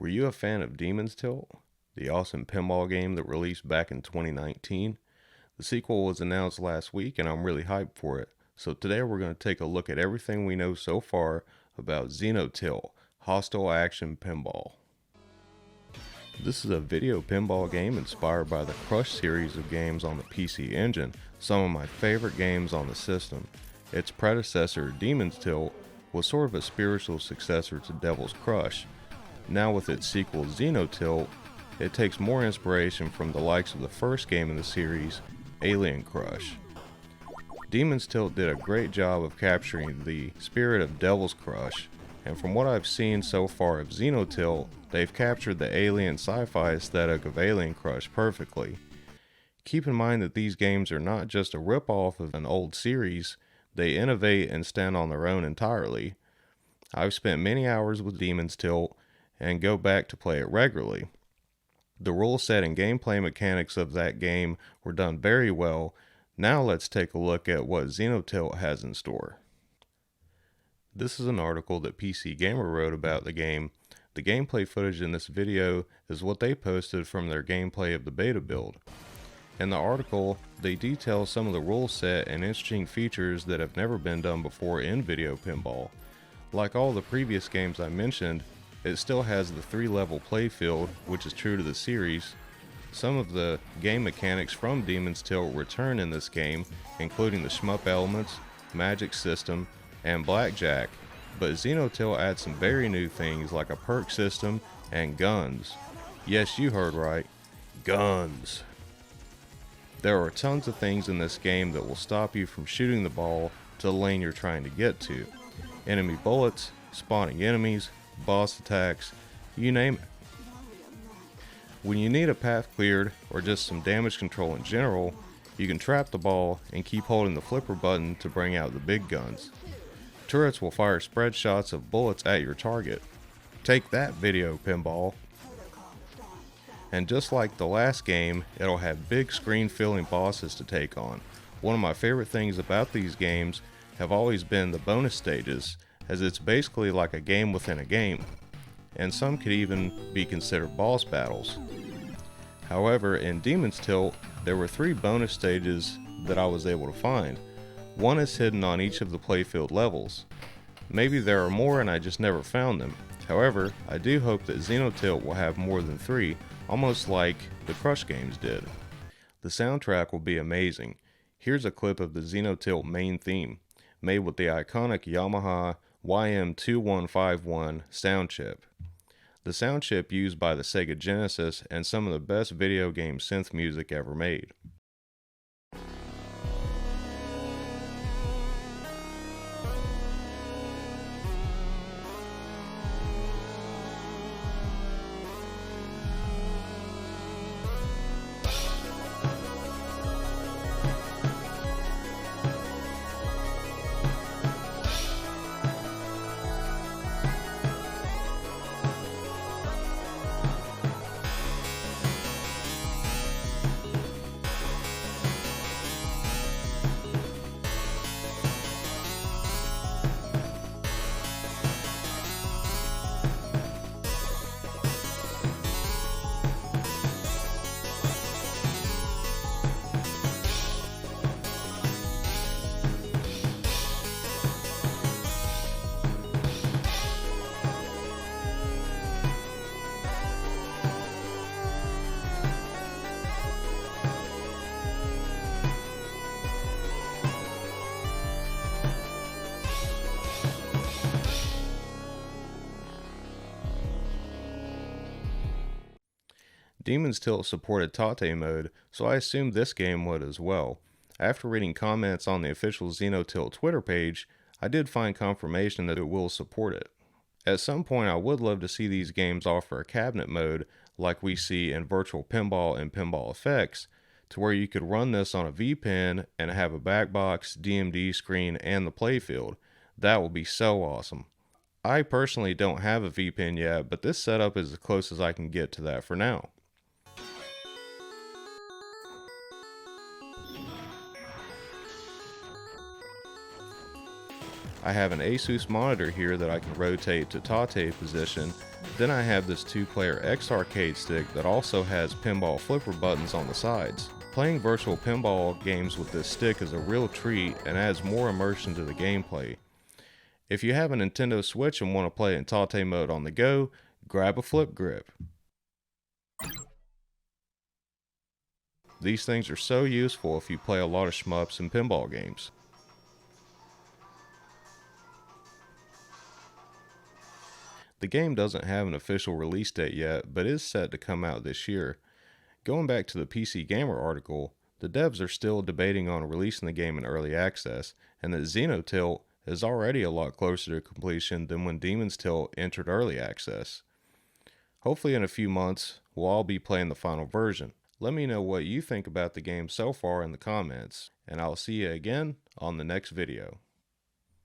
Were you a fan of Xenotilt, the awesome pinball game that released back in 2019? The sequel was announced last week and I'm really hyped for it. So today we're going to take a look at everything we know so far about Xenotilt, Hostile Action Pinball. This is a video pinball game inspired by the Crush series of games on the PC Engine, some of my favorite games on the system. Its predecessor, Xenotilt, was sort of a spiritual successor to Devil's Crush. Now with its sequel Xenotilt, it takes more inspiration from the likes of the first game in the series, Alien Crush. Xenotilt did a great job of capturing the spirit of Devil's Crush, and from what I've seen so far of Xenotilt, they've captured the alien sci-fi aesthetic of Alien Crush perfectly. Keep in mind that these games are not just a rip-off of an old series, they innovate and stand on their own entirely. I've spent many hours with Xenotilt and go back to play it regularly. The rule set and gameplay mechanics of that game were done very well. Now let's take a look at what Xenotilt has in store. This is an article that PC Gamer wrote about the game. The gameplay footage in this video is what they posted from their gameplay of the beta build. In the article, they detail some of the rule set and interesting features that have never been done before in video pinball. Like all the previous games I mentioned, it still has the 3-level playfield, which is true to the series. Some of the game mechanics from Xenotilt return in this game, including the shmup elements, magic system, and blackjack, but Xenotilt adds some very new things like a perk system and guns. Yes, you heard right, guns. There are tons of things in this game that will stop you from shooting the ball to the lane you're trying to get to. Enemy bullets, spawning enemies, boss attacks, you name it. When you need a path cleared or just some damage control in general, you can trap the ball and keep holding the flipper button to bring out the big guns. Turrets will fire spread shots of bullets at your target. Take that, video pinball. And just like the last game, it'll have big screen filling bosses to take on. One of my favorite things about these games have always been the bonus stages, as it's basically like a game within a game, and some could even be considered boss battles. However, in Xenotilt, there were 3 bonus stages that I was able to find. One is hidden on each of the playfield levels. Maybe there are more and I just never found them. However, I do hope that Xenotilt will have more than 3, almost like the Crush games did. The soundtrack will be amazing. Here's a clip of the Xenotilt main theme, made with the iconic Yamaha YM2151 sound chip. The sound chip used by the Sega Genesis and some of the best video game synth music ever made. Xenotilt supported Tate mode, so I assumed this game would as well. After reading comments on the official Xenotilt Twitter page, I did find confirmation that it will support it. At some point I would love to see these games offer a cabinet mode like we see in Virtual Pinball and Pinball Effects, to where you could run this on a V-Pin and have a backbox, DMD screen, and the playfield. That would be so awesome. I personally don't have a V-Pin yet, but this setup is as close as I can get to that for now. I have an Asus monitor here that I can rotate to Tate position, Then I have this 2-player X arcade stick that also has pinball flipper buttons on the sides. Playing virtual pinball games with this stick is a real treat and adds more immersion to the gameplay. If you have a Nintendo Switch and want to play in Tate mode on the go, grab a flip grip. These things are so useful if you play a lot of shmups and pinball games. The game doesn't have an official release date yet, but is set to come out this year. Going back to the PC Gamer article, the devs are still debating on releasing the game in early access, and that Xenotilt is already a lot closer to completion than when Demon's Tilt entered early access. Hopefully in a few months, we'll all be playing the final version. Let me know what you think about the game so far in the comments, and I'll see you again on the next video.